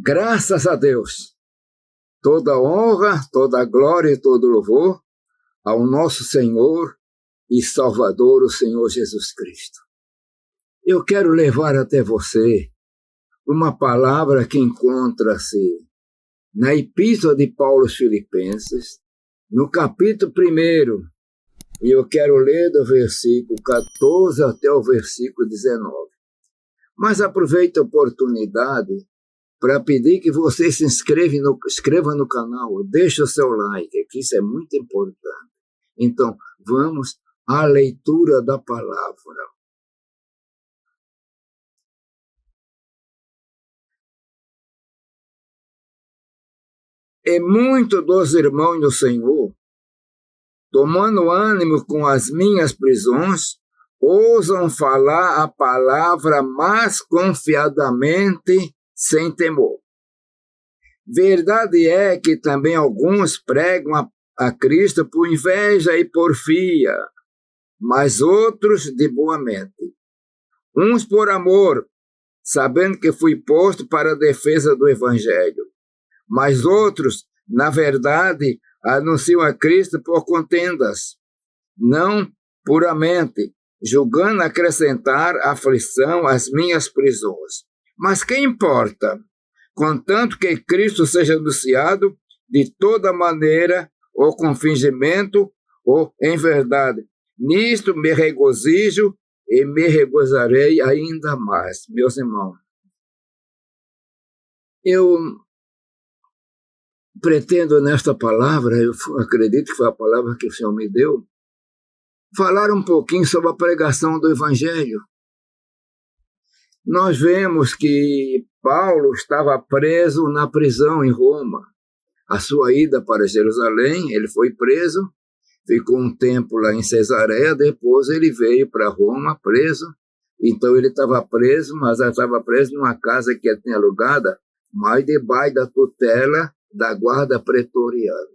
Graças a Deus, toda honra, toda glória e todo louvor ao nosso Senhor e Salvador, o Senhor Jesus Cristo. Eu quero levar até você uma palavra que encontra-se na Epístola de Paulo aos Filipenses, no capítulo 1, e eu quero ler do versículo 14 até o versículo 19. Mas aproveito a oportunidade para pedir que você se inscreva no canal, deixe o seu like, que isso é muito importante. Então, vamos à leitura da palavra. E muitos dos irmãos do Senhor, tomando ânimo com as minhas prisões, ousam falar a palavra mais confiadamente, sem temor. Verdade é que também alguns pregam a Cristo por inveja e porfia, mas outros de boa mente. Uns por amor, sabendo que fui posto para a defesa do Evangelho, mas outros, na verdade, anunciam a Cristo por contendas, não puramente, julgando acrescentar aflição às minhas prisões. Mas que importa? Contanto que Cristo seja anunciado de toda maneira, ou com fingimento, ou em verdade. Nisto me regozijo e me regozijarei ainda mais. Meus irmãos, eu pretendo nesta palavra, eu acredito que foi a palavra que o Senhor me deu, falar um pouquinho sobre a pregação do Evangelho. Nós vemos que Paulo estava preso na prisão em Roma. A sua ida para Jerusalém, ele foi preso, ficou um tempo lá em Cesareia, depois ele veio para Roma preso. Então ele estava preso, mas ele estava preso numa casa que ele tinha alugada, mas debaixo da tutela da guarda pretoriana.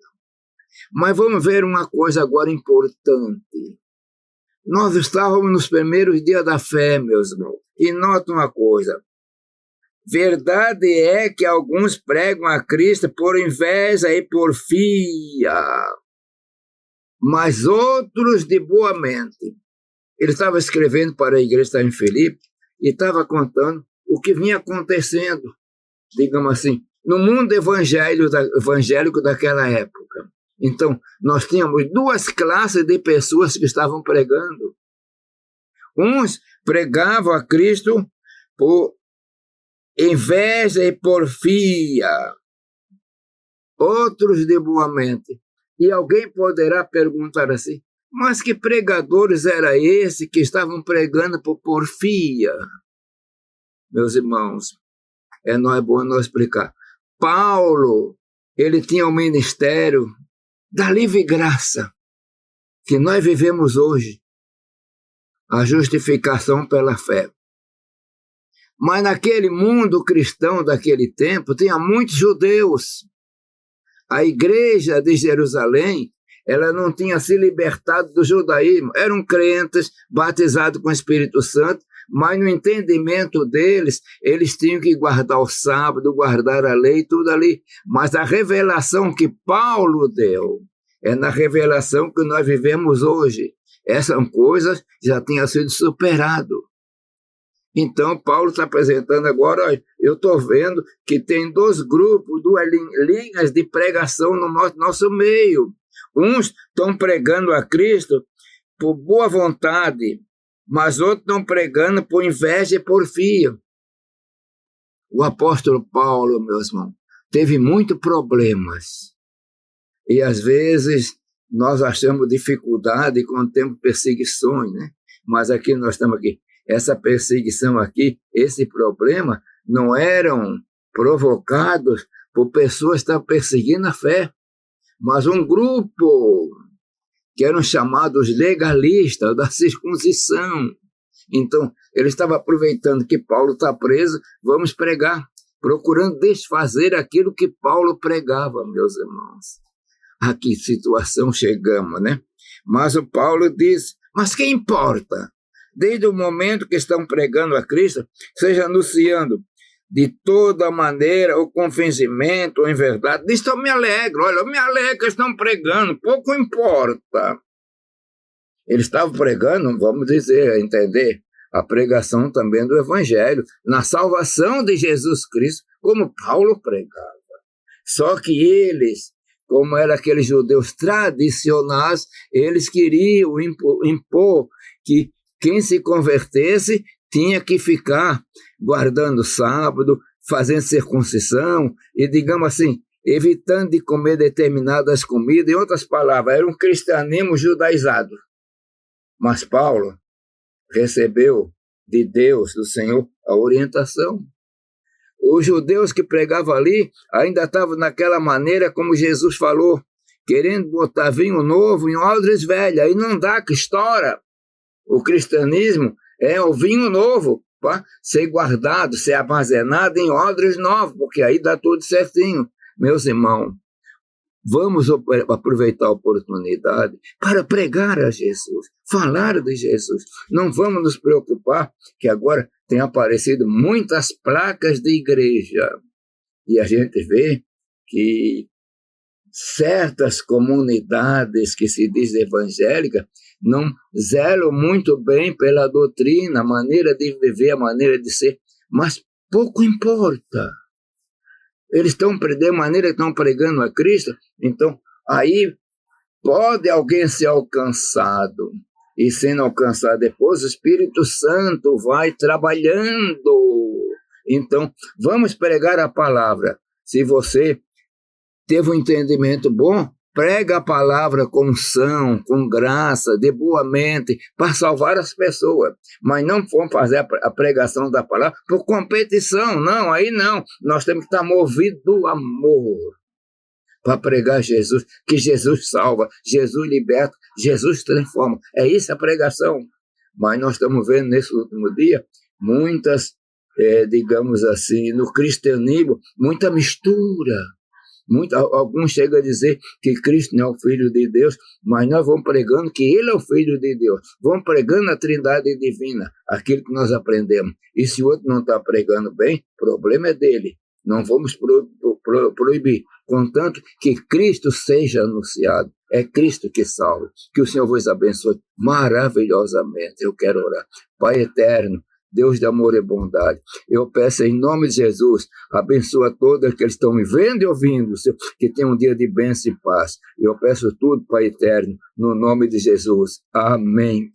Mas vamos ver uma coisa agora importante. Nós estávamos nos primeiros dias da fé, meus irmãos. E nota uma coisa. Verdade é que alguns pregam a Cristo por inveja e porfia, mas outros de boa mente. Ele estava escrevendo para a igreja em Filipe e estava contando o que vinha acontecendo, digamos assim, no mundo evangélico daquela época. Então, nós tínhamos duas classes de pessoas que estavam pregando. Uns pregavam a Cristo por inveja e porfia, outros de boa mente. E alguém poderá perguntar assim, mas que pregadores era esse que estavam pregando por porfia? Meus irmãos, não é bom nós explicar. Paulo, ele tinha um ministério da livre graça que nós vivemos hoje, a justificação pela fé. Mas naquele mundo cristão daquele tempo, tinha muitos judeus. A igreja de Jerusalém, ela não tinha se libertado do judaísmo. Eram crentes, batizados com o Espírito Santo, mas no entendimento deles, eles tinham que guardar o sábado, guardar a lei, tudo ali. Mas a revelação que Paulo deu, é na revelação que nós vivemos hoje. Essas coisas já tinham sido superadas. Então, Paulo está apresentando agora, olha, eu estou vendo que tem dois grupos, duas linhas de pregação no nosso meio. Uns estão pregando a Cristo por boa vontade, mas outros estão pregando por inveja e porfia. O apóstolo Paulo, meus irmãos, teve muitos problemas. E às vezes nós achamos dificuldade quando temos perseguições, né? Mas aqui nós estamos aqui. Essa perseguição aqui, esse problema, não eram provocados por pessoas que estavam perseguindo a fé, mas um grupo que eram chamados legalistas da circuncisão. Então, ele estava aproveitando que Paulo está preso, vamos pregar, procurando desfazer aquilo que Paulo pregava, meus irmãos. A que situação chegamos, né? Mas o Paulo diz, mas que importa? Desde o momento que estão pregando a Cristo, seja anunciando de toda maneira, o convencimento, em verdade. Disso eu me alegro. Olha, eu me alegro que eles estão pregando, pouco importa. Eles estavam pregando, vamos dizer, entender, a pregação também do Evangelho, na salvação de Jesus Cristo, como Paulo pregava. Só que eles, como eram aqueles judeus tradicionais, eles queriam impor que quem se convertesse tinha que ficar guardando o sábado, fazendo circuncisão e, digamos assim, evitando de comer determinadas comidas. Em outras palavras, era um cristianismo judaizado. Mas Paulo recebeu de Deus, do Senhor, a orientação. Os judeus que pregavam ali ainda estavam naquela maneira como Jesus falou, querendo botar vinho novo em odres velhas. Aí não dá, que estoura. O cristianismo é o vinho novo, para ser guardado, ser armazenado em odres novos, porque aí dá tudo certinho. Meus irmãos, vamos aproveitar a oportunidade para pregar a Jesus, falar de Jesus. Não vamos nos preocupar que agora tem aparecido muitas placas de igreja. E a gente vê que certas comunidades que se diz evangélica não zelam muito bem pela doutrina, a maneira de viver, a maneira de ser, mas pouco importa. Eles estão pregando, maneira que estão pregando a Cristo, então aí pode alguém ser alcançado, e sendo alcançado depois, o Espírito Santo vai trabalhando. Então, vamos pregar a palavra. Se você teve um entendimento bom, prega a palavra com unção, com graça, de boa mente, para salvar as pessoas. Mas não vamos fazer a pregação da palavra por competição, não, aí não. Nós temos que estar movidos do amor para pregar Jesus, que Jesus salva, Jesus liberta, Jesus transforma. É isso a pregação. Mas nós estamos vendo nesse último dia muitas, digamos assim, no cristianismo, muita mistura. Alguns chegam a dizer que Cristo não é o Filho de Deus, mas nós vamos pregando que Ele é o Filho de Deus. Vamos pregando a Trindade Divina, aquilo que nós aprendemos. E se o outro não está pregando bem, o problema é dele. Não vamos proibir, contanto que Cristo seja anunciado. É Cristo que salva. Que o Senhor vos abençoe maravilhosamente. Eu quero orar. Pai eterno, Deus de amor e bondade, eu peço em nome de Jesus, abençoa todos aqueles que estão me vendo e ouvindo, Senhor, que tenham um dia de bênção e paz. Eu peço tudo, Pai eterno, no nome de Jesus. Amém.